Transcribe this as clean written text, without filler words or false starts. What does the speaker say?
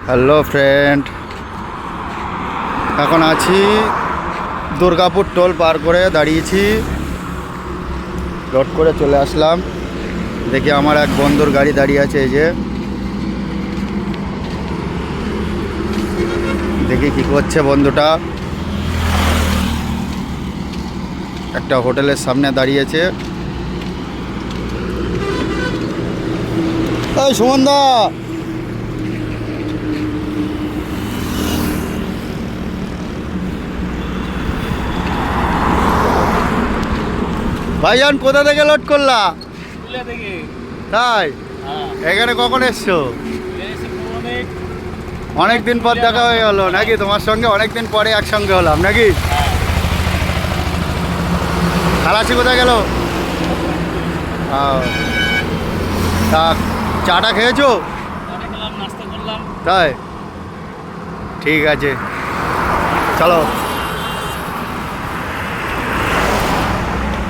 Hello friend, এখন আছি Durgapur toll পার করে দাঁড়িয়েছি। লোড করে চলে আসলাম। দেখি আমার এক বন্ধুর গাড়ি দাঁড়িয়ে আছে, এই যে দেখি কি করছে বন্ধুটা। একটা হোটেলের সামনে দাঁড়িয়েছে। এই সুমনদা, ভাইজান কোথা থেকে লোড করলা? তাই? এখানে কখন এসছো? অনেক দিন পর দেখা হয়ে গেল নাকি? তোমার সঙ্গে অনেক দিন পরে একসঙ্গে হলাম নাকি? খালাসি কোথায় গেল? তা চাটা খেয়েছো? তাই? ঠিক আছে, চলো।